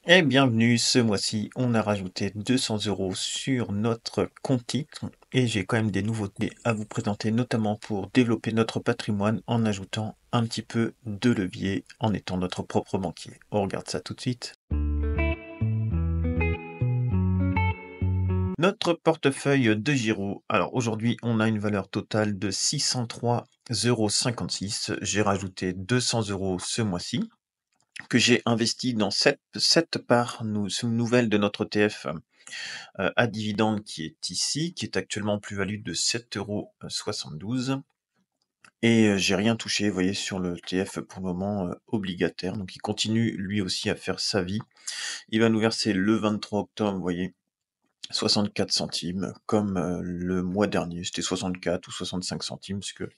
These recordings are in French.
Et bienvenue, ce mois-ci, on a rajouté 200 € sur notre compte titre et j'ai quand même des nouveautés à vous présenter, notamment pour développer notre patrimoine en ajoutant un petit peu de levier en étant notre propre banquier. On regarde ça tout de suite. Notre portefeuille de Giro. Alors aujourd'hui, on a une valeur totale de 603,56 €. J'ai rajouté 200 € ce mois-ci que j'ai investi dans sept parts nouvelles de notre ETF à dividende qui est ici, qui est actuellement en plus-value de 7,72 €. Et j'ai rien touché, vous voyez, sur le TF pour le moment obligataire. Donc il continue lui aussi à faire sa vie. Il va nous verser le 23 octobre, vous voyez, 64 centimes, comme le mois dernier, c'était 64 ou 65 centimes, parce que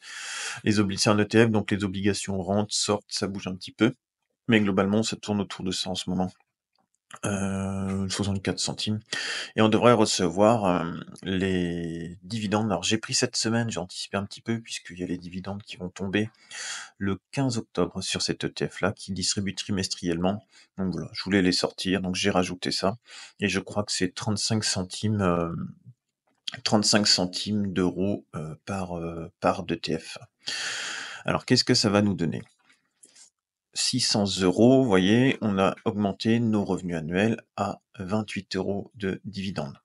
c'est un ETF, donc les obligations rentrent, sortent, ça bouge un petit peu. Mais globalement, ça tourne autour de ça en ce moment. 64 centimes. Et on devrait recevoir les dividendes. Alors j'ai pris cette semaine, j'ai anticipé un petit peu, puisqu'il y a les dividendes qui vont tomber le 15 octobre sur cet ETF-là, qui distribue trimestriellement. Donc voilà, je voulais les sortir, donc j'ai rajouté ça. Et je crois que c'est 35 centimes d'euros par d'ETF. Alors qu'est-ce que ça va nous donner? 600 €, vous voyez, on a augmenté nos revenus annuels à 28 € de dividendes.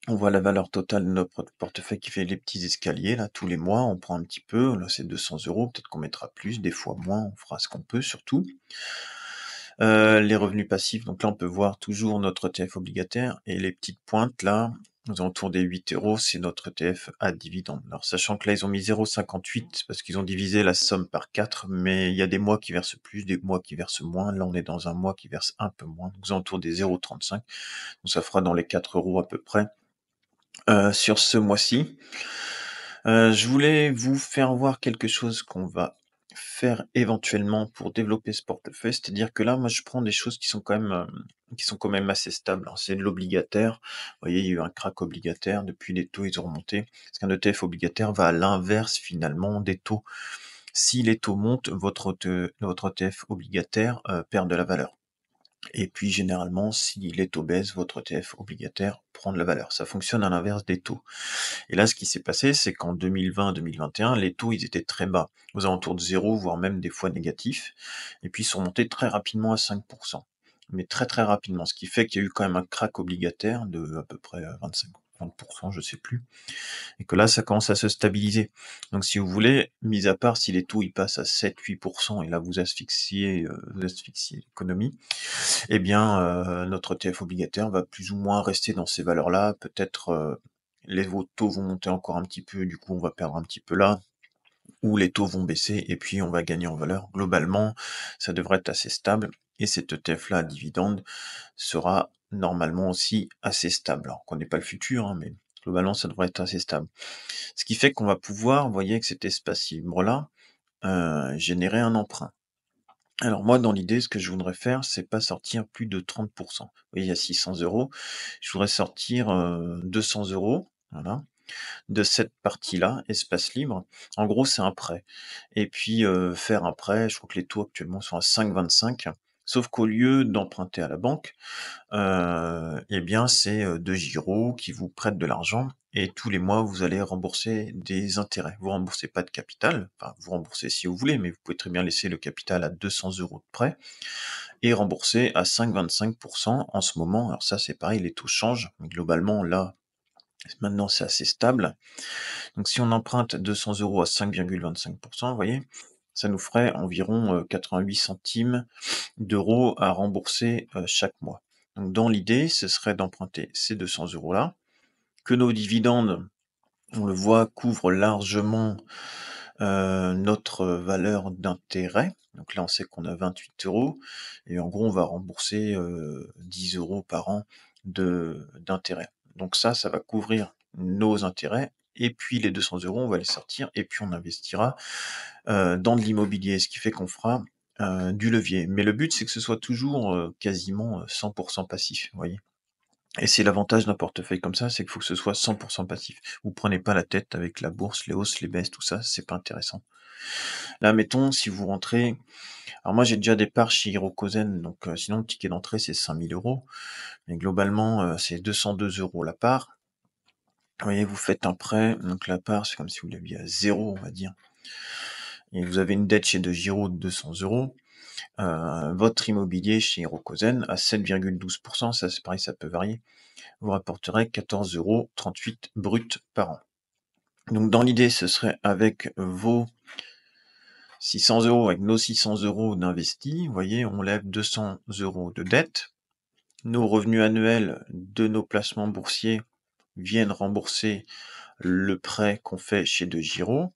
On voit la valeur totale de notre portefeuille qui fait les petits escaliers, là, tous les mois, on prend un petit peu, là c'est 200 €, peut-être qu'on mettra plus, des fois moins, on fera ce qu'on peut surtout. Les revenus passifs, donc là on peut voir toujours notre ETF obligataire, et les petites pointes là, aux alentours des 8 €, c'est notre ETF à dividende. Alors sachant que là ils ont mis 0,58 parce qu'ils ont divisé la somme par 4, mais il y a des mois qui versent plus, des mois qui versent moins. Là on est dans un mois qui verse un peu moins, donc aux alentours des 0,35, donc ça fera dans les 4 € à peu près. Sur ce mois-ci. Je voulais vous faire voir quelque chose qu'on va faire éventuellement pour développer ce portefeuille. C'est-à-dire que là, moi, je prends des choses qui sont quand même assez stables. Alors, c'est de l'obligataire. Vous voyez, il y a eu un crack obligataire. Depuis, les taux, ils ont remonté. Parce qu'un ETF obligataire va à l'inverse, finalement, des taux. Si les taux montent, votre ETF obligataire perd de la valeur. Et puis généralement, si les taux baissent, votre ETF obligataire prend de la valeur. Ça fonctionne à l'inverse des taux. Et là, ce qui s'est passé, c'est qu'en 2020-2021, les taux, ils étaient très bas, aux alentours de 0, voire même des fois négatifs, et puis ils sont montés très rapidement à 5%. Mais très très rapidement, ce qui fait qu'il y a eu quand même un crack obligataire de à peu près 30%, je sais plus, et que là, ça commence à se stabiliser. Donc si vous voulez, mis à part si les taux ils passent à 7-8%, et là vous asphyxiez l'économie, eh bien, notre ETF obligataire va plus ou moins rester dans ces valeurs-là. Peut-être, les taux vont monter encore un petit peu, du coup, on va perdre un petit peu là, ou les taux vont baisser et puis on va gagner en valeur. Globalement, ça devrait être assez stable et cet ETF-là à dividende sera normalement aussi assez stable. Alors, on connaît pas le futur, hein, mais globalement, ça devrait être assez stable. Ce qui fait qu'on va pouvoir, vous voyez, avec cet espace libre-là, générer un emprunt. Alors moi, dans l'idée, ce que je voudrais faire, c'est pas sortir plus de 30%. Vous voyez, il y a 600 €. Je voudrais sortir 200 €, voilà, de cette partie-là, espace libre. En gros, c'est un prêt. Et puis faire un prêt, je crois que les taux actuellement sont à 5,25. Sauf qu'au lieu d'emprunter à la banque, eh bien, c'est De Giro qui vous prête de l'argent et tous les mois, vous allez rembourser des intérêts. Vous remboursez pas de capital, enfin, vous remboursez si vous voulez, mais vous pouvez très bien laisser le capital à 200 € de prêt et rembourser à 5,25 en ce moment. Alors ça, c'est pareil, les taux changent, mais globalement, là, maintenant, c'est assez stable. Donc si on emprunte 200 € à 5,25, vous voyez, ça nous ferait environ 88 centimes d'euros à rembourser chaque mois. Donc dans l'idée, ce serait d'emprunter ces 200 € là, que nos dividendes, on le voit, couvrent largement notre valeur d'intérêt. Donc là, on sait qu'on a 28 € et en gros, on va rembourser 10 € par an d'intérêt. Donc ça va couvrir nos intérêts. Et puis les 200 €, on va les sortir et puis on investira dans de l'immobilier, ce qui fait qu'on fera du levier. Mais le but, c'est que ce soit toujours quasiment 100% passif, vous voyez. Et c'est l'avantage d'un portefeuille comme ça, c'est qu'il faut que ce soit 100 passif. Vous prenez pas la tête avec la bourse, les hausses, les baisses, tout ça, c'est pas intéressant. Là, mettons, si vous rentrez alors moi j'ai déjà des parts chez Hirokozen, donc sinon le ticket d'entrée c'est 5 000 €, mais globalement, c'est 202 € la part. Vous voyez, vous faites un prêt, donc la part, c'est comme si vous l'aviez à 0, on va dire, et vous avez une dette chez De Giro de 200 €. Votre immobilier chez Hirokozen à 7,12 ça c'est pareil, ça peut varier, vous rapporterait 14,38 € brut par an. Donc dans l'idée, ce serait avec vos 600 €, avec nos 600 € d'investis, vous voyez, on lève 200 € de dette. Nos revenus annuels de nos placements boursiers viennent rembourser le prêt qu'on fait chez De Giro.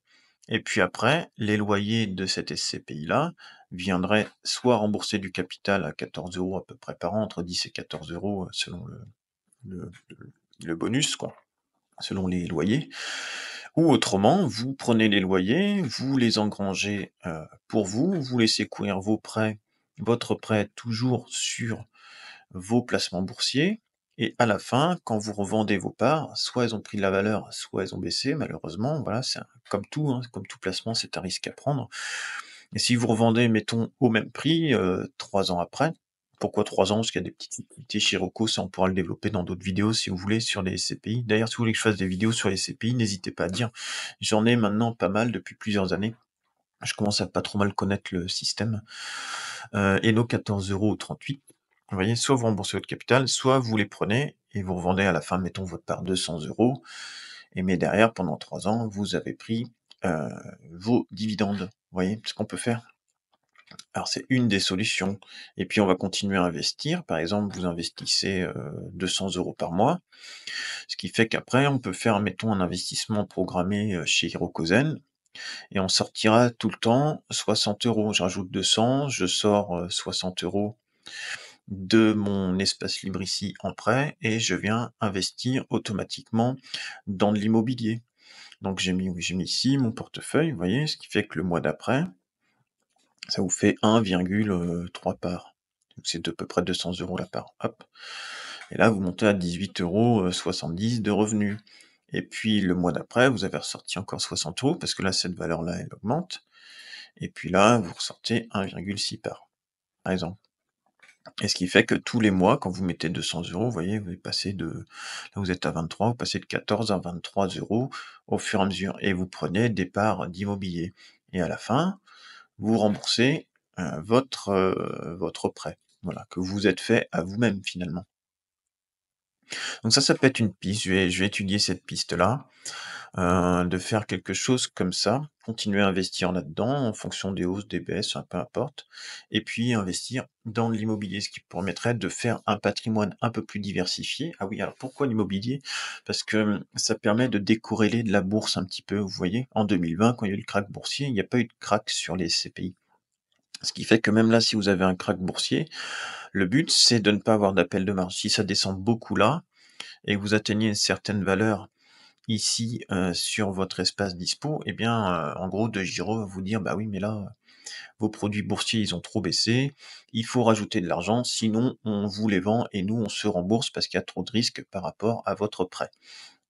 Et puis après, les loyers de cette SCPI-là viendraient soit rembourser du capital à 14 € à peu près par an, entre 10 et 14 € selon le, le bonus, quoi, selon les loyers. Ou autrement, vous prenez les loyers, vous les engrangez pour vous, vous laissez courir vos prêts, votre prêt toujours sur vos placements boursiers, et à la fin, quand vous revendez vos parts, soit elles ont pris de la valeur, soit elles ont baissé, malheureusement, voilà, c'est comme tout, hein, comme tout placement, c'est un risque à prendre. Et si vous revendez, mettons, au même prix, 3 ans après, pourquoi 3 ans? Parce qu'il y a des petites liquidités chez Rocco, ça on pourra le développer dans d'autres vidéos si vous voulez, sur les SCPI. D'ailleurs, si vous voulez que je fasse des vidéos sur les SCPI, n'hésitez pas à dire. J'en ai maintenant pas mal depuis plusieurs années. Je commence à pas trop mal connaître le système. Et nos 14,38 €, vous voyez, soit vous remboursez votre capital, soit vous les prenez et vous revendez à la fin, mettons, votre part 200 €, et mais derrière, pendant 3 ans, vous avez pris vos dividendes. Vous voyez ce qu'on peut faire? Alors c'est une des solutions. Et puis on va continuer à investir. Par exemple, vous investissez 200 € par mois, ce qui fait qu'après, on peut faire, mettons, un investissement programmé chez Hirokozen, et on sortira tout le temps 60 €. Je rajoute 200, je sors 60 € de mon espace libre ici en prêt, et je viens investir automatiquement dans de l'immobilier. Donc j'ai mis ici mon portefeuille, vous voyez, ce qui fait que le mois d'après, ça vous fait 1,3 parts. Donc c'est de peu près 200 € la part. Hop. Et là, vous montez à 18,70 € de revenus. Et puis le mois d'après, vous avez ressorti encore 60 € parce que là, cette valeur-là, elle augmente. Et puis là, vous ressortez 1,6 parts, par exemple. Et ce qui fait que tous les mois, quand vous mettez 200 €, vous voyez, vous passez de, là vous êtes à 23, vous passez de 14 à 23 € au fur et à mesure. Et vous prenez des parts d'immobilier. Et à la fin, vous remboursez votre prêt, voilà, que vous vous êtes fait à vous-même finalement. Donc ça peut être une piste, je vais étudier cette piste-là, de faire quelque chose comme ça, continuer à investir là-dedans en fonction des hausses, des baisses, peu importe, et puis investir dans l'immobilier, ce qui permettrait de faire un patrimoine un peu plus diversifié. Ah oui, alors pourquoi l'immobilier? Parce que ça permet de décorréler de la bourse un petit peu, vous voyez? En 2020, quand il y a eu le krach boursier, il n'y a pas eu de krach sur les CPI. Ce qui fait que même là, si vous avez un krach boursier, le but, c'est de ne pas avoir d'appel de marge. Si ça descend beaucoup là, et que vous atteignez une certaine valeur ici, sur votre espace dispo, eh bien, en gros, De Giro va vous dire: «Bah oui, mais là, vos produits boursiers, ils ont trop baissé, il faut rajouter de l'argent, sinon on vous les vend et nous, on se rembourse parce qu'il y a trop de risques par rapport à votre prêt».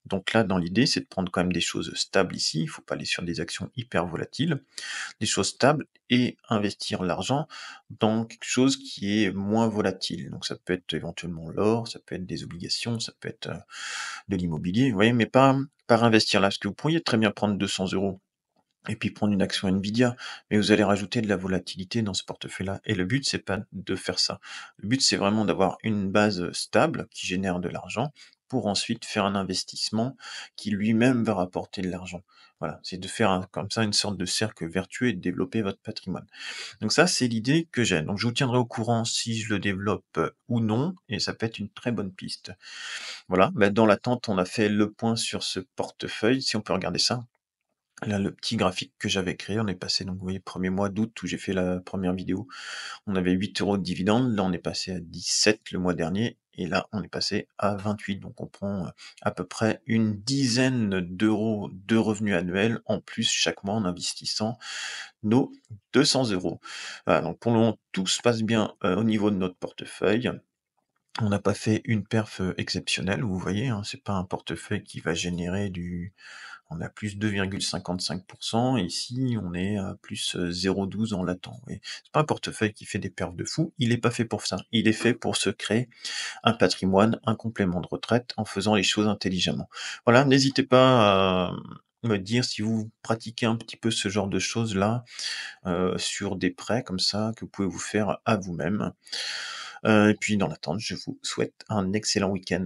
Donc là, dans l'idée, c'est de prendre quand même des choses stables ici, il faut pas aller sur des actions hyper volatiles, des choses stables, et investir l'argent dans quelque chose qui est moins volatile. Donc ça peut être éventuellement l'or, ça peut être des obligations, ça peut être, de l'immobilier, vous voyez? Mais pas investir là, parce que vous pourriez très bien prendre 200 € et puis prendre une action Nvidia, mais vous allez rajouter de la volatilité dans ce portefeuille-là, et le but, c'est pas de faire ça. Le but, c'est vraiment d'avoir une base stable qui génère de l'argent pour ensuite faire un investissement qui lui-même va rapporter de l'argent. Voilà, c'est de faire comme ça une sorte de cercle vertueux et de développer votre patrimoine. Donc ça, c'est l'idée que j'ai. Donc je vous tiendrai au courant si je le développe ou non, et ça peut être une très bonne piste. Voilà, bah, dans l'attente, on a fait le point sur ce portefeuille, si on peut regarder ça. Là, le petit graphique que j'avais créé, on est passé, donc vous voyez, premier mois d'août où j'ai fait la première vidéo, on avait 8 € de dividendes, là on est passé à 17 le mois dernier, et là on est passé à 28, donc on prend à peu près une dizaine d'euros de revenus annuels en plus chaque mois en investissant nos 200 euros. Voilà, donc pour le moment tout se passe bien au niveau de notre portefeuille. On n'a pas fait une perf, exceptionnelle, vous voyez, hein, c'est pas un portefeuille qui va générer du on a plus 2,55 et ici on est à plus, 0,12 en latent, vous voyez? C'est pas un portefeuille qui fait des perfs de fou, il est pas fait pour ça. Il est fait pour se créer un patrimoine, un complément de retraite en faisant les choses intelligemment. Voilà, n'hésitez pas à me dire si vous pratiquez un petit peu ce genre de choses-là, sur des prêts comme ça que vous pouvez vous faire à vous-même. Et puis dans l'attente, je vous souhaite un excellent week-end.